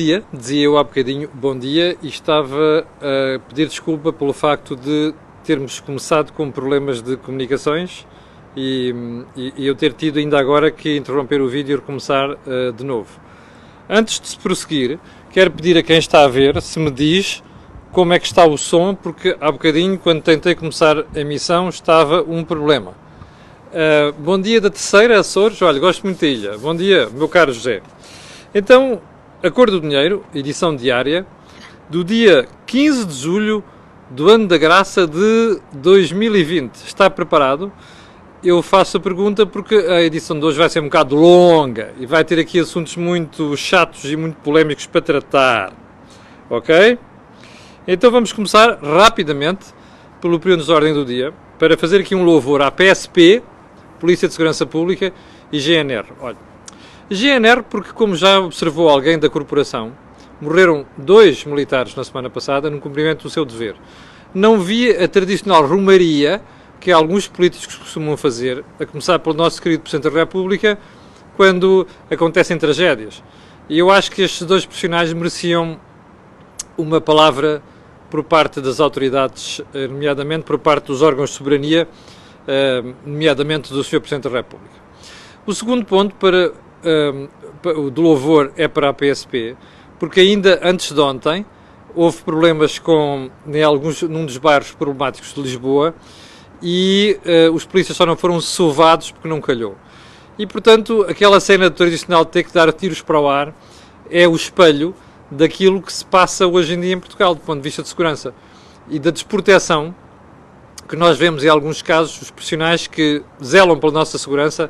dia, dizia eu há bocadinho, bom dia, e estava a pedir desculpa pelo facto de termos começado com problemas de comunicações e eu ter tido ainda agora que interromper o vídeo e recomeçar de novo. Antes de se prosseguir, quero pedir a quem está a ver se me diz como é que está o som, porque há bocadinho, quando tentei começar a emissão, estava um problema. Bom dia da terceira, Açores. Olha, gosto muito da ilha. Bom dia, meu caro José. Então, a Cor do Dinheiro, edição diária, do dia 15 de julho do ano da graça de 2020. Está preparado? Eu faço a pergunta porque a edição de hoje vai ser um bocado longa e vai ter aqui assuntos muito chatos e muito polémicos para tratar. Ok? Então vamos começar rapidamente pelo período de ordem do dia para fazer aqui um louvor à PSP, Polícia de Segurança Pública, e GNR. Olha, GNR porque, como já observou alguém da corporação, morreram 2 militares na semana passada no cumprimento do seu dever. Não vi a tradicional romaria que alguns políticos costumam fazer, a começar pelo nosso querido Presidente da República, quando acontecem tragédias. E eu acho que estes 2 profissionais mereciam uma palavra por parte das autoridades, nomeadamente por parte dos órgãos de soberania, nomeadamente do Sr. Presidente da República. O segundo ponto do louvor é para a PSP, porque ainda antes de ontem houve problemas num dos bairros problemáticos de Lisboa e os polícias só não foram sovados porque não calhou. E, portanto, aquela cena tradicional de ter que dar tiros para o ar é o espelho daquilo que se passa hoje em dia em Portugal, do ponto de vista de segurança e da desproteção que nós vemos em alguns casos, os profissionais que zelam pela nossa segurança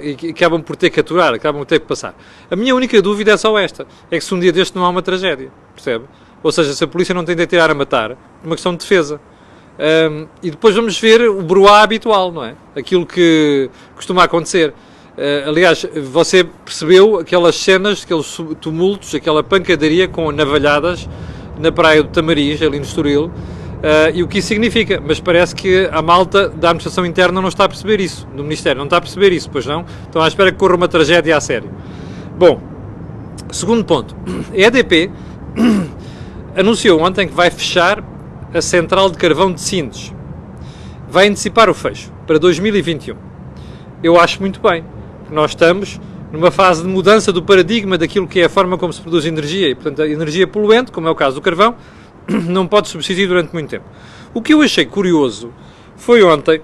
e que acabam por ter que aturar, acabam por ter que passar. A minha única dúvida é só esta, é que se um dia deste não há uma tragédia, percebe? Ou seja, se a polícia não tem de tirar a matar, é uma questão de defesa. E depois vamos ver o broá habitual, não é? Aquilo que costuma acontecer. Aliás, você percebeu aquelas cenas, aqueles tumultos, aquela pancadaria com navalhadas na praia do Tamariz, ali no Estoril, e o que isso significa, mas parece que a malta da administração interna não está a perceber isso, do Ministério, não está a perceber isso, pois não? Estão à espera que corra uma tragédia a sério. Bom, segundo ponto, a EDP anunciou ontem que vai fechar a central de carvão de Sines, vai antecipar o fecho para 2021. Eu acho muito bem. Nós estamos numa fase de mudança do paradigma daquilo que é a forma como se produz energia e, portanto, a energia poluente, como é o caso do carvão, não pode subsistir durante muito tempo. O que eu achei curioso foi ontem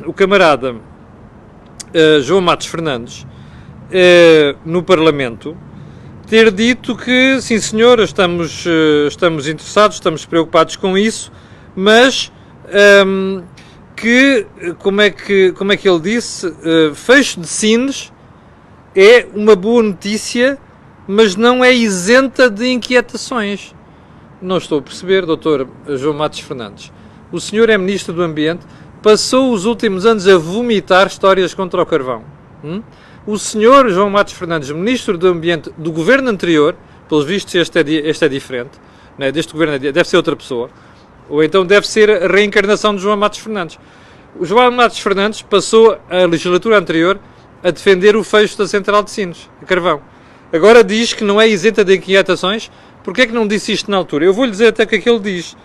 o camarada João Matos Fernandes, no Parlamento, ter dito que, sim senhor, estamos interessados, estamos preocupados com isso, mas como é que ele disse, fecho de Sines é uma boa notícia, mas não é isenta de inquietações. Não estou a perceber, doutor João Matos Fernandes. O senhor é Ministro do Ambiente, passou os últimos anos a vomitar histórias contra o carvão. O senhor João Matos Fernandes, Ministro do Ambiente do governo anterior, pelos vistos este é diferente, né? Deste governo deve ser outra pessoa, ou então deve ser a reencarnação de João Matos Fernandes. O João Matos Fernandes passou a legislatura anterior a defender o fecho da central de Sines, a carvão. Agora diz que não é isenta de inquietações. Porquê é que não disse isto na altura? Eu vou-lhe dizer até o que é que ele diz.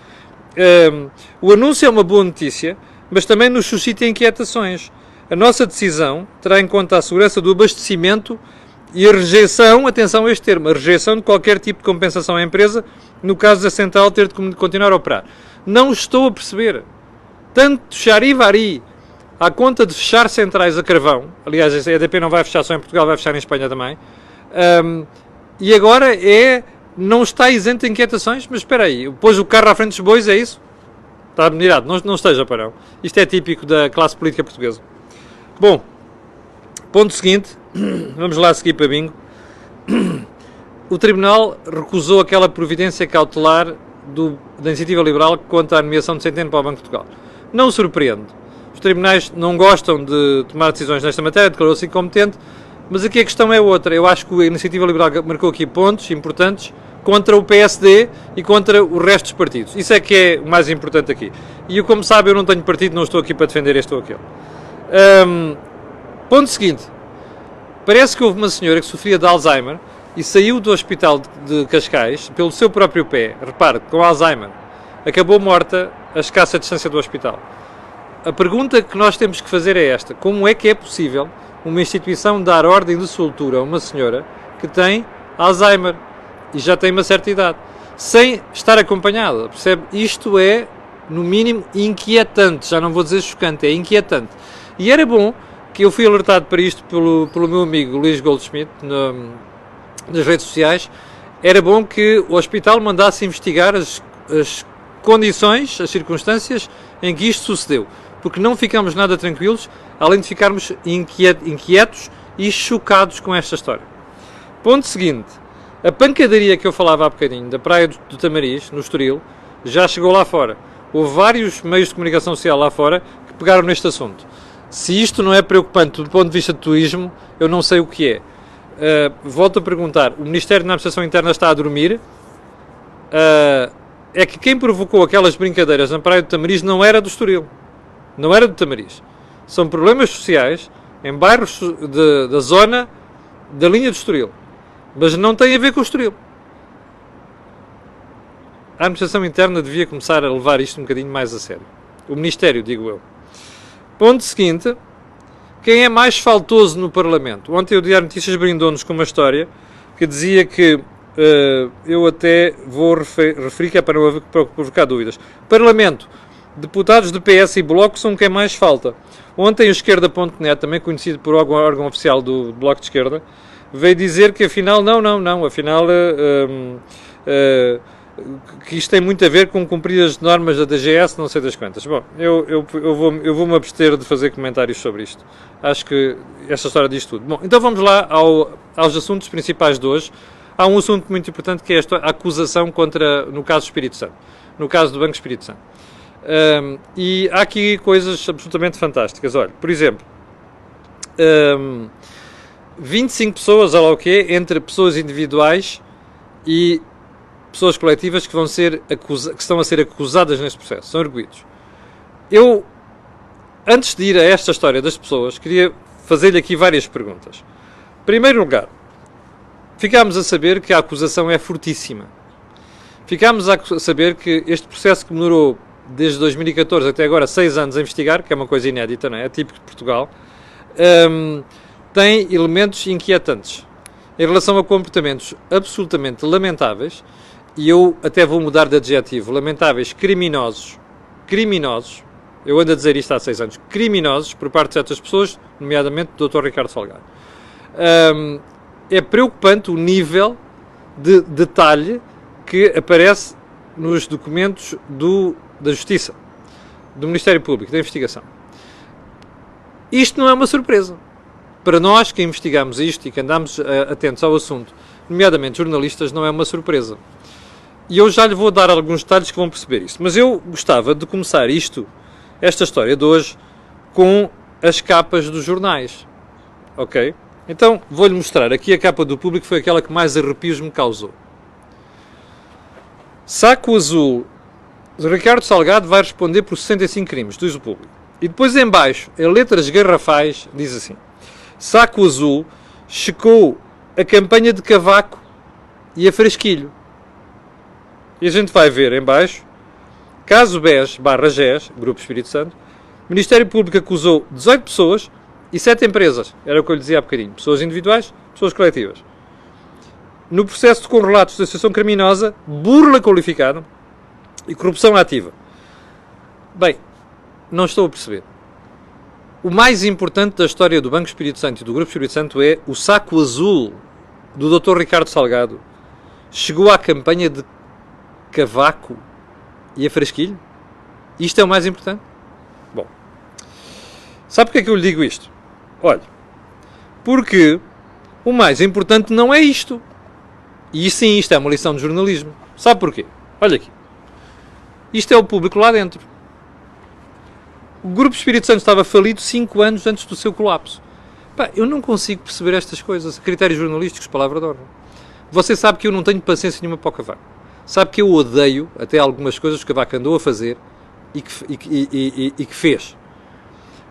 O anúncio é uma boa notícia, mas também nos suscita inquietações. A nossa decisão terá em conta a segurança do abastecimento e a rejeição, atenção a este termo, a rejeição de qualquer tipo de compensação à empresa, no caso da central ter de continuar a operar. Não estou a perceber. Tanto charivari à conta de fechar centrais a carvão, aliás, a EDP não vai fechar só em Portugal, vai fechar em Espanha também, e agora não está isento de inquietações, mas espera aí, pôs o carro à frente dos bois, é isso? Está admirado, não esteja para não. Isto é típico da classe política portuguesa. Bom, ponto seguinte, vamos lá seguir para bingo. O Tribunal recusou aquela providência cautelar da Iniciativa Liberal quanto à nomeação de Centeno para o Banco de Portugal. Não surpreende. Os tribunais não gostam de tomar decisões nesta matéria, declarou-se incompetente, mas aqui a questão é outra. Eu acho que a Iniciativa Liberal marcou aqui pontos importantes contra o PSD e contra o resto dos partidos. Isso é que é o mais importante aqui. E como sabe, eu não tenho partido, não estou aqui para defender este ou aquele. Ponto seguinte. Parece que houve uma senhora que sofria de Alzheimer e saiu do hospital de Cascais pelo seu próprio pé, repare, com Alzheimer, acabou morta a escassa distância do hospital. A pergunta que nós temos que fazer é esta: como é que é possível uma instituição dar ordem de soltura a uma senhora que tem Alzheimer e já tem uma certa idade, sem estar acompanhada? Percebe? Isto é, no mínimo, inquietante. Já não vou dizer chocante, é inquietante. E era bom que eu fui alertado para isto pelo meu amigo Luís Goldschmidt nas redes sociais. Era bom que o hospital mandasse investigar as condições, as circunstâncias em que isto sucedeu, porque não ficamos nada tranquilos, além de ficarmos inquietos e chocados com esta história. Ponto seguinte: a pancadaria que eu falava há bocadinho, da praia do Tamariz, no Estoril, já chegou lá fora. Houve vários meios de comunicação social lá fora que pegaram neste assunto. Se isto não é preocupante do ponto de vista de turismo, eu não sei o que é. Volto a perguntar: o Ministério da Administração Interna está a dormir? É que quem provocou aquelas brincadeiras na praia do Tamariz não era do Estoril. Não era do Tamariz. São problemas sociais em bairros da zona da linha do Estoril. Mas não tem a ver com o Estoril. A Administração Interna devia começar a levar isto um bocadinho mais a sério. O Ministério, digo eu. Ponto seguinte: quem é mais faltoso no Parlamento? Ontem o Diário de Notícias brindou-nos com uma história que dizia que, eu até vou referir, que é para não provocar dúvidas. Parlamento, deputados do PS e Bloco são quem mais falta. Ontem o Esquerda.net, também conhecido por órgão oficial do Bloco de Esquerda, veio dizer que afinal, afinal que isto tem muito a ver com cumprir as normas da DGS, não sei das quantas. Bom, eu vou-me abster de fazer comentários sobre isto. Acho que esta história diz tudo. Bom, então vamos lá aos assuntos principais de hoje. Há um assunto muito importante que é a acusação no caso do Espírito Santo, no caso do Banco Espírito Santo. E há aqui coisas absolutamente fantásticas. Olha, por exemplo, 25 pessoas, olha lá o quê, entre pessoas individuais e pessoas coletivas que estão a ser acusadas neste processo, são arguidos. Eu, antes de ir a esta história das pessoas, queria fazer-lhe aqui várias perguntas. Em primeiro lugar, ficámos a saber que a acusação é fortíssima. Ficámos a saber que este processo que demorou desde 2014 até agora 6 anos a investigar, que é uma coisa inédita, não é? É típico de Portugal, tem elementos inquietantes em relação a comportamentos absolutamente lamentáveis. E eu até vou mudar de adjetivo: lamentáveis, criminosos, eu ando a dizer isto há 6 anos, criminosos por parte de certas pessoas, nomeadamente do Dr. Ricardo Salgado. É preocupante o nível de detalhe que aparece nos documentos da Justiça, do Ministério Público, da investigação. Isto não é uma surpresa. Para nós que investigamos isto e que andamos atentos ao assunto, nomeadamente jornalistas, não é uma surpresa. E eu já lhe vou dar alguns detalhes que vão perceber isso. Mas eu gostava de começar esta história de hoje, com as capas dos jornais. Ok? Então, vou-lhe mostrar aqui a capa do Público, foi aquela que mais arrepios me causou. Saco azul. Ricardo Salgado vai responder por 65 crimes, diz o Público. E depois em baixo, em letras garrafais, diz assim: Saco azul checou a campanha de Cavaco e a Frasquilho. E a gente vai ver em baixo: caso BES/GES, Grupo Espírito Santo, Ministério Público acusou 18 pessoas e 7 empresas. Era o que eu lhe dizia há bocadinho. Pessoas individuais, pessoas coletivas. No processo com relatos de associação criminosa, burla qualificada e corrupção ativa. Bem, não estou a perceber. O mais importante da história do Banco Espírito Santo e do Grupo Espírito Santo é o saco azul do Dr. Ricardo Salgado. Chegou à campanha de Cavaco e a Frasquilho? Isto é o mais importante? Bom, sabe porque é que eu lhe digo isto? Olha, porque o mais importante não é isto. E sim, isto é uma lição de jornalismo. Sabe porquê? Olha aqui. Isto é o Público lá dentro. O Grupo Espírito Santo estava falido 5 anos antes do seu colapso. Pá, eu não consigo perceber estas coisas. Critérios jornalísticos, palavra de ordem. Você sabe que eu não tenho paciência nenhuma para o Cavaco. Sabe que eu odeio até algumas coisas que o Cavaco andou a fazer e que fez.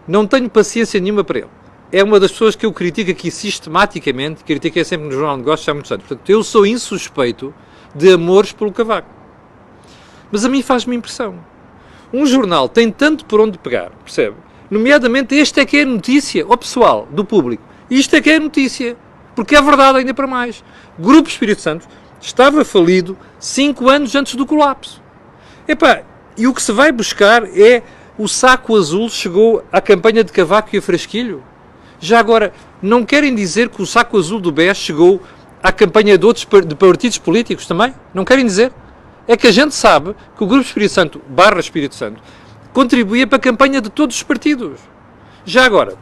Não tenho paciência nenhuma para ele. é uma das pessoas que eu critico aqui sistematicamente, critiquei sempre no Jornal de Negócios há muitos anos. Portanto, eu sou insuspeito de amores pelo Cavaco. Mas a mim faz-me impressão. Um jornal tem tanto por onde pegar, percebe? Nomeadamente, este é que é a notícia, ao pessoal, do público. Isto é que é a notícia. Porque é verdade ainda para mais. Grupo Espírito Santo estava falido 5 anos antes do colapso. Epá, e o que se vai buscar é o saco azul chegou à campanha de Cavaco e a Frasquilho. Já agora, não querem dizer que o saco azul do BES chegou à campanha de outros partidos políticos também? Não querem dizer? É que a gente sabe que o Grupo Espírito Santo, / Espírito Santo, contribuía para a campanha de todos os partidos. Já agora,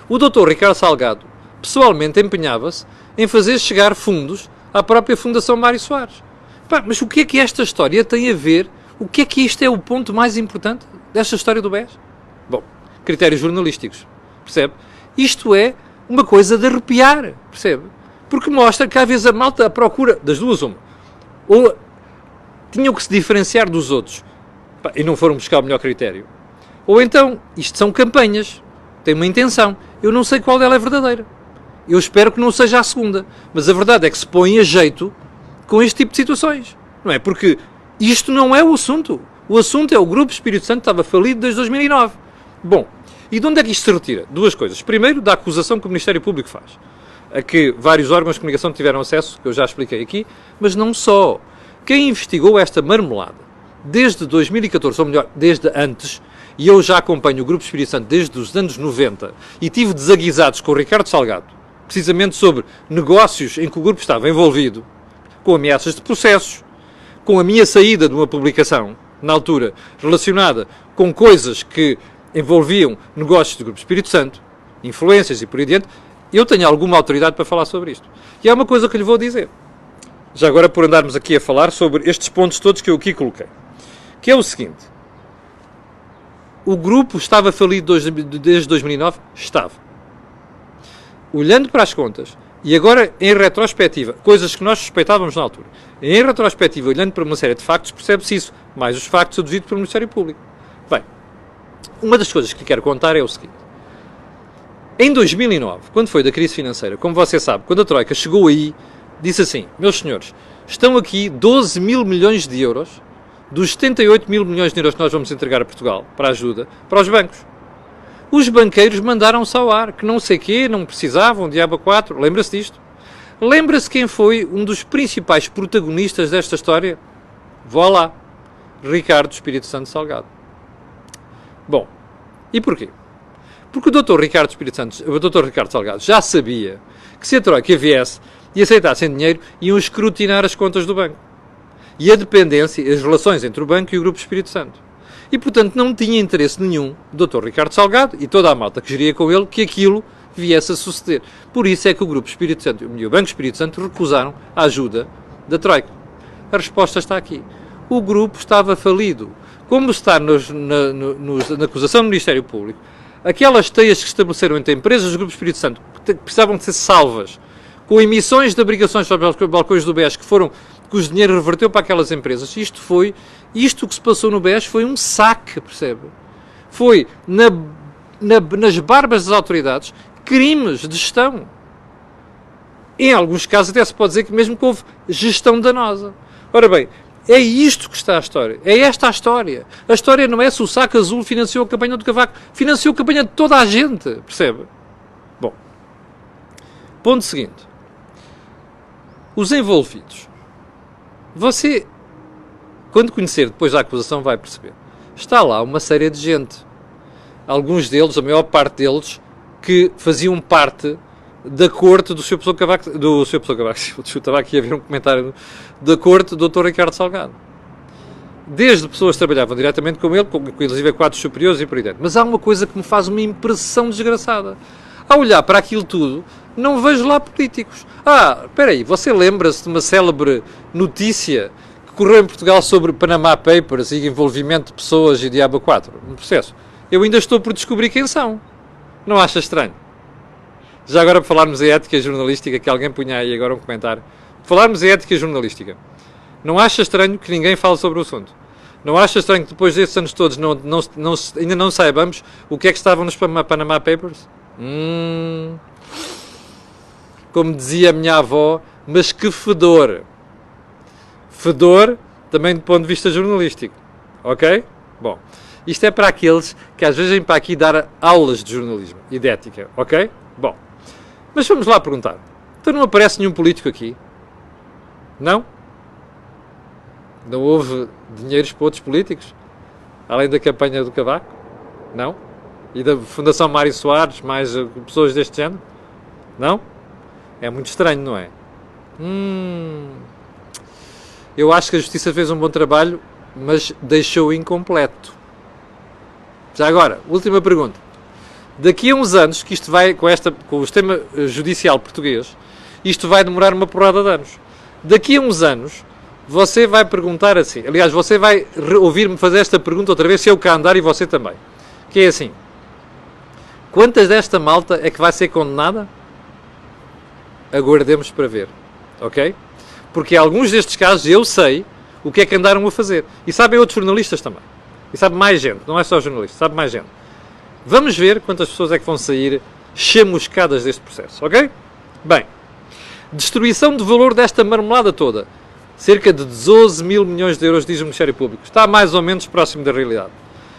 o Dr. Ricardo Salgado, pessoalmente, empenhava-se em fazer chegar fundos à própria Fundação Mário Soares. Pá, mas o que é que esta história tem a ver? O que é que isto é o ponto mais importante desta história do BES? Bom, critérios jornalísticos, percebe? Isto é uma coisa de arrepiar, percebe? Porque mostra que às vezes a malta procura, das duas uma, ou tinham que se diferenciar dos outros, pá, e não foram buscar o melhor critério. Ou então, isto são campanhas, têm uma intenção, eu não sei qual dela é verdadeira. Eu espero que não seja a segunda, mas a verdade é que se põe a jeito com este tipo de situações, não é? Porque isto não é o assunto. O assunto é o Grupo Espírito Santo estava falido desde 2009. Bom, e de onde é que isto se retira? Duas coisas. Primeiro, da acusação que o Ministério Público faz, a que vários órgãos de comunicação tiveram acesso, que eu já expliquei aqui, mas não só. Quem investigou esta marmelada desde 2014, ou melhor, desde antes, e eu já acompanho o Grupo Espírito Santo desde os anos 90 e tive desaguisados com o Ricardo Salgado, precisamente sobre negócios em que o grupo estava envolvido, com ameaças de processos, com a minha saída de uma publicação, na altura, relacionada com coisas que envolviam negócios do Grupo Espírito Santo, influências e por aí adiante, eu tenho alguma autoridade para falar sobre isto. E há uma coisa que lhe vou dizer, já agora por andarmos aqui a falar sobre estes pontos todos que eu aqui coloquei, que é o seguinte: o grupo estava falido desde 2009? Estava. Olhando para as contas, e agora em retrospectiva, coisas que nós suspeitávamos na altura, em retrospectiva, olhando para uma série de factos, percebe-se isso, mais os factos aduzidos pelo Ministério Público. Bem, uma das coisas que lhe quero contar é o seguinte: em 2009, quando foi da crise financeira, como você sabe, quando a Troika chegou aí, disse assim: meus senhores, estão aqui 12 mil milhões de euros dos 78 mil milhões de euros que nós vamos entregar a Portugal para ajuda, para os bancos. Os banqueiros mandaram-se ao ar, que não sei quê, não precisavam, diabo 4. Lembra-se disto? Lembra-se quem foi um dos principais protagonistas desta história? Vá lá. Ricardo Espírito Santo Salgado. Bom, e porquê? Porque o Dr. Ricardo Salgado já sabia que se a Troika viesse e aceitassem dinheiro, iam escrutinar as contas do banco. E a dependência, as relações entre o banco e o Grupo Espírito Santo. E, portanto, não tinha interesse nenhum o Dr. Ricardo Salgado e toda a malta que geria com ele que aquilo viesse a suceder. Por isso é que o Grupo Espírito Santo e o Banco Espírito Santo recusaram a ajuda da Troika. A resposta está aqui. O grupo estava falido. Como está na acusação do Ministério Público, aquelas teias que se estabeleceram entre empresas do Grupo Espírito Santo, que precisavam de ser salvas, com emissões de obrigações sobre os balcões do BES, cujo dinheiro reverteu para aquelas empresas, isto que se passou no BES foi um saque, percebe? Foi, nas barbas das autoridades, crimes de gestão. Em alguns casos até se pode dizer que mesmo que houve gestão danosa. Ora bem, é isto que está a história. É esta a história. A história não é se o saco azul financiou a campanha do Cavaco. Financiou a campanha de toda a gente, percebe? Bom, ponto seguinte. Os envolvidos. Você, quando conhecer depois a acusação, vai perceber. Está lá uma série de gente. Alguns deles, a maior parte deles, que faziam parte da corte do Sr. Pessoa Cavaco, estava aqui a ver um comentário da corte do Dr. Ricardo Salgado. Desde pessoas que trabalhavam diretamente com ele, inclusive quadros superiores e por aí dentro. Mas há uma coisa que me faz uma impressão desgraçada. Ao olhar para aquilo tudo, não vejo lá políticos. Espera aí, você lembra-se de uma célebre notícia que correu em Portugal sobre Panama Papers e envolvimento de pessoas e diabo 4 no processo? Eu ainda estou por descobrir quem são. Não acha estranho? Já agora, para falarmos em ética jornalística, que alguém punha aí agora um comentário. Falarmos em ética jornalística. Não acha estranho que ninguém fale sobre o assunto? Não acha estranho que depois destes anos todos ainda não saibamos o que é que estavam nos Panama Papers? Como dizia a minha avó, mas que fedor. Fedor também do ponto de vista jornalístico. Ok? Bom, isto é para aqueles que às vezes vêm para aqui dar aulas de jornalismo e de ética. Ok? Bom, mas vamos lá perguntar. Então não aparece nenhum político aqui? Não? Não houve dinheiros para outros políticos? Além da campanha do Cavaco? Não? E da Fundação Mário Soares, mais pessoas deste género? Não? É muito estranho, não é? Eu acho que a Justiça fez um bom trabalho, mas deixou incompleto. Já agora, última pergunta. Daqui a uns anos, que isto vai, com o sistema judicial português, isto vai demorar uma porrada de anos. Daqui a uns anos, você vai perguntar assim, aliás, você vai ouvir-me fazer esta pergunta outra vez, se eu cá andar e você também. Que é assim, quantas desta malta é que vai ser condenada? Aguardemos para ver, ok? Porque alguns destes casos eu sei o que é que andaram a fazer. E sabem outros jornalistas também. E sabe mais gente, não é só jornalistas, sabe mais gente. Vamos ver quantas pessoas é que vão sair chamuscadas deste processo, ok? Bem, destruição de valor desta marmelada toda. Cerca de 12 mil milhões de euros, diz o Ministério Público. Está mais ou menos próximo da realidade.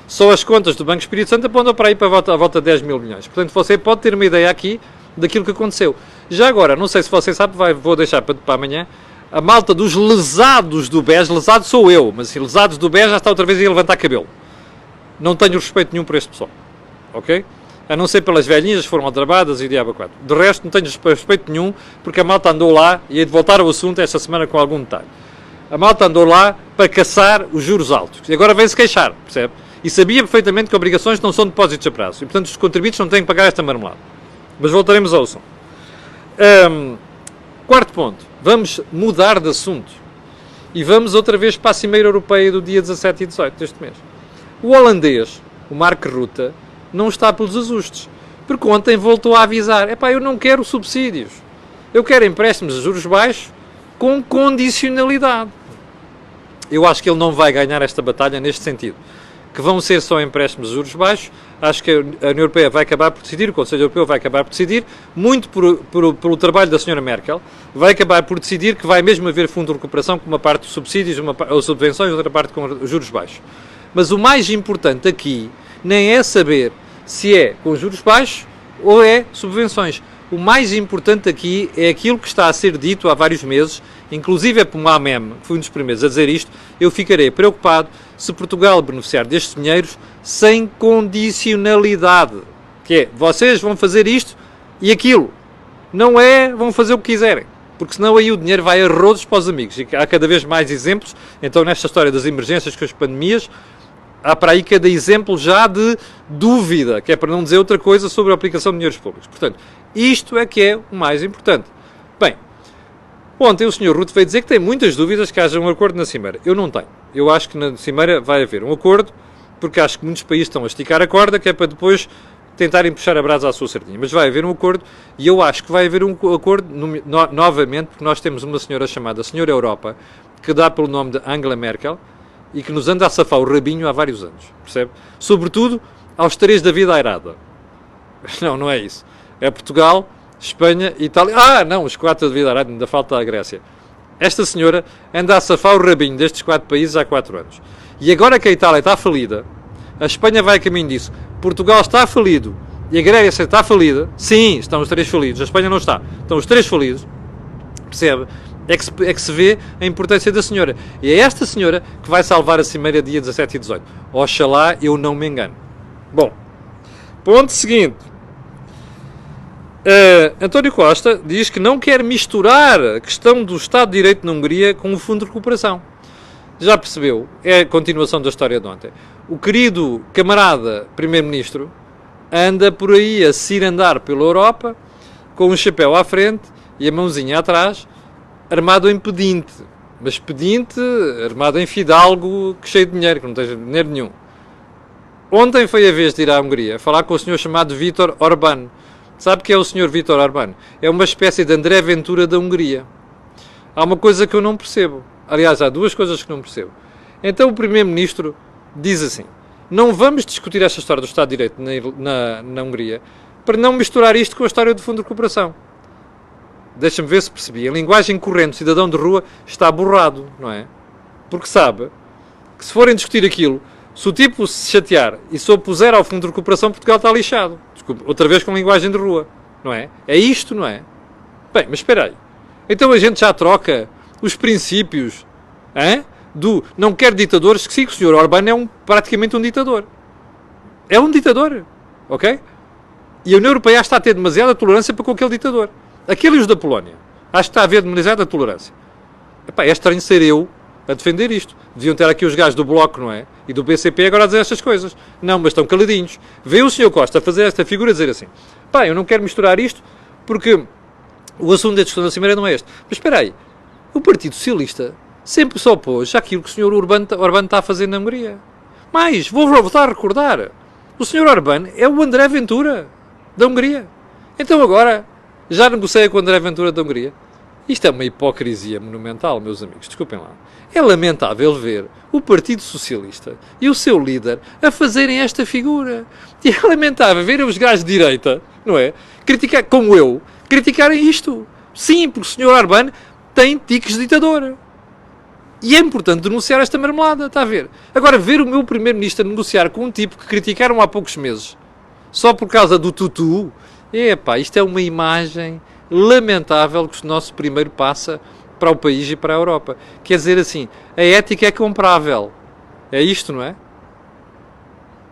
Só as contas do Banco Espírito Santo apontam para aí para a volta de 10 mil milhões. Portanto, você pode ter uma ideia aqui daquilo que aconteceu. Já agora, não sei se você sabe, vou deixar para amanhã, a malta dos lesados do BES, lesado sou eu, mas assim, lesados do BES já está outra vez a levantar cabelo. Não tenho respeito nenhum por este pessoal. Ok? A não ser pelas velhinhas que foram aldrabadas e diabo 4. De resto, não tenho respeito nenhum, porque a malta andou lá, e hei de voltar ao assunto esta semana com algum detalhe. A malta andou lá para caçar os juros altos. E agora vem-se queixar, percebe? E sabia perfeitamente que obrigações não são depósitos a prazo. E, portanto, os contribuintes não têm que pagar esta marmelada. Mas voltaremos ao assunto. Quarto ponto. Vamos mudar de assunto. E vamos outra vez para a Cimeira Europeia do dia 17 e 18 deste mês. O holandês, o Mark Rutte, não está pelos ajustes. Porque ontem voltou a avisar. Eu não quero subsídios. Eu quero empréstimos a juros baixos com condicionalidade. Eu acho que ele não vai ganhar esta batalha neste sentido. Que vão ser só empréstimos a juros baixos. Acho que a União Europeia vai acabar por decidir, o Conselho Europeu vai acabar por decidir, muito pelo trabalho da Sra. Merkel, vai acabar por decidir que vai mesmo haver fundo de recuperação com uma parte de subsídios ou subvenções, outra parte com juros baixos. Mas o mais importante aqui nem é saber se é com juros baixos ou é subvenções. O mais importante aqui é aquilo que está a ser dito há vários meses, inclusive é por um AMEM, que foi um dos primeiros a dizer isto. Eu ficarei preocupado se Portugal beneficiar destes dinheiros sem condicionalidade. Que é, vocês vão fazer isto e aquilo. Não é, vão fazer o que quiserem. Porque senão aí o dinheiro vai a rodos para os amigos. E há cada vez mais exemplos. Então, nesta história das emergências com as pandemias, há para aí cada exemplo já de dúvida, que é para não dizer outra coisa sobre a aplicação de dinheiros públicos. Portanto, isto é que é o mais importante. Bem, ontem o Sr. Rutte veio dizer que tem muitas dúvidas que haja um acordo na Cimeira. Eu não tenho. Eu acho que na Cimeira vai haver um acordo, porque acho que muitos países estão a esticar a corda, que é para depois tentarem puxar a brasa à sua sardinha. Mas vai haver um acordo, e eu acho que vai haver um acordo novamente, porque nós temos uma senhora chamada Senhora Europa, que dá pelo nome de Angela Merkel, e que nos anda a safar o rabinho há vários anos, percebe? Sobretudo aos 3 da vida airada. Não é isso. É Portugal, Espanha, Itália... não, os 4 da vida airada, ainda falta a Grécia. Esta senhora anda a safar o rabinho destes 4 países há 4 anos. E agora que a Itália está falida, a Espanha vai a caminho disso, Portugal está falido e a Grécia está falida, sim, estão os 3 falidos, a Espanha não está, estão os 3 falidos, percebe? É que se vê a importância da senhora. E é esta senhora que vai salvar a Cimeira dia 17 e 18. Oxalá eu não me engano. Bom, ponto seguinte. António Costa diz que não quer misturar a questão do Estado de Direito na Hungria com o Fundo de Recuperação. Já percebeu? É a continuação da história de ontem. O querido camarada Primeiro-Ministro anda por aí a cirandar pela Europa com um chapéu à frente e a mãozinha atrás, armado em pedinte. Mas pedinte armado em fidalgo cheio de dinheiro, que não tem dinheiro nenhum. Ontem foi a vez de ir à Hungria falar com o senhor chamado Viktor Orbán. Sabe que é o senhor Viktor Orbán? É uma espécie de André Ventura da Hungria. Há uma coisa que eu não percebo. Aliás, há 2 coisas que não percebo. Então o Primeiro-Ministro diz assim: não vamos discutir esta história do Estado de Direito na Hungria, para não misturar isto com a história do Fundo de Recuperação. Deixa-me ver se percebi. Em linguagem corrente, o cidadão de rua está borrado, não é? Porque sabe que se forem discutir aquilo, se o tipo se chatear e se opuser ao Fundo de Recuperação, Portugal está lixado. Desculpe, outra vez com linguagem de rua, não é? É isto, não é? Bem, mas espera aí. Então a gente já troca os princípios, hein? Do não quer ditadores, que sim, que o Sr. Orbán é praticamente um ditador. É um ditador, ok? E a União Europeia está a ter demasiada tolerância para com aquele ditador. Aquele e os da Polónia. Acho que está a haver demasiada tolerância. Epá, é estranho ser eu a defender isto. Deviam ter aqui os gajos do Bloco, não é? E do BCP agora a dizer estas coisas. Não, mas estão caladinhos. Vê o Sr. Costa a fazer esta figura e dizer assim: pá, eu não quero misturar isto porque o assunto da discussão da Cimeira não é este. Mas espera aí, o Partido Socialista sempre se opôs àquilo que o Sr. Orbán está a fazer na Hungria. Mas, vou voltar a recordar, o Sr. Orbán é o André Ventura da Hungria. Então agora já negocia com o André Ventura da Hungria. Isto é uma hipocrisia monumental, meus amigos. Desculpem lá. É lamentável ver o Partido Socialista e o seu líder a fazerem esta figura. E é lamentável ver os gajos de direita, não é? Criticar, como eu, criticarem isto. Sim, porque o Sr. Orbán tem tiques de ditador. E é importante denunciar esta marmelada, está a ver? Agora, ver o meu primeiro-ministro a negociar com um tipo que criticaram há poucos meses, só por causa do tutu, epá, isto é uma imagem lamentável que o nosso primeiro passa para o país e para a Europa. Quer dizer assim, a ética é comprável. É isto, não é?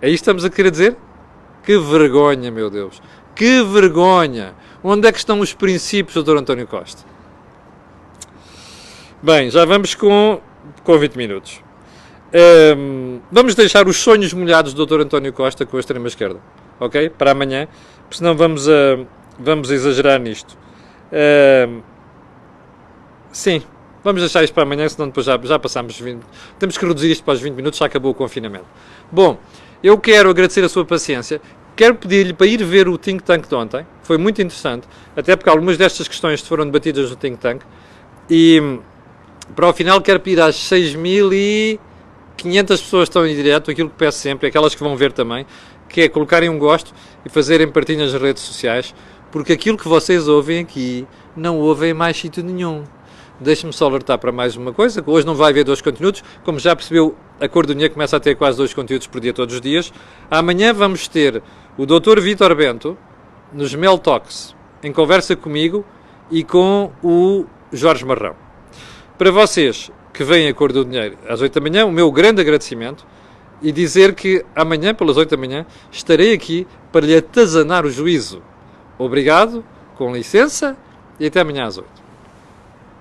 É isto que estamos a querer dizer? Que vergonha, meu Deus. Que vergonha. Onde é que estão os princípios, Dr. António Costa? Bem, já vamos com 20 minutos. Vamos deixar os sonhos molhados do Dr. António Costa com a extrema-esquerda, ok? Para amanhã, porque senão vamos exagerar nisto. Sim, vamos deixar isto para amanhã, senão depois já passamos 20. Temos que reduzir isto para os 20 minutos, já acabou o confinamento. Bom, eu quero agradecer a sua paciência. Quero pedir-lhe para ir ver o Think Tank de ontem. Foi muito interessante, até porque algumas destas questões foram debatidas no Think Tank. E para o final quero pedir às 6.500 pessoas que estão em direto, aquilo que peço sempre, aquelas que vão ver também, que é colocarem um gosto e fazerem partilha nas redes sociais, porque aquilo que vocês ouvem aqui não ouvem em mais sítio nenhum. Deixe-me só alertar para mais uma coisa, que hoje não vai haver 2 conteúdos, como já percebeu, a Cor do Dinheiro começa a ter quase 2 conteúdos por dia todos os dias. Amanhã vamos ter o Dr. Vítor Bento nos Mel Talks, em conversa comigo e com o Jorge Marrão. Para vocês que veem a Cor do Dinheiro às 8 da manhã, o meu grande agradecimento e dizer que amanhã, pelas 8 da manhã, estarei aqui para lhe atazanar o juízo. Obrigado, com licença e até amanhã às 8.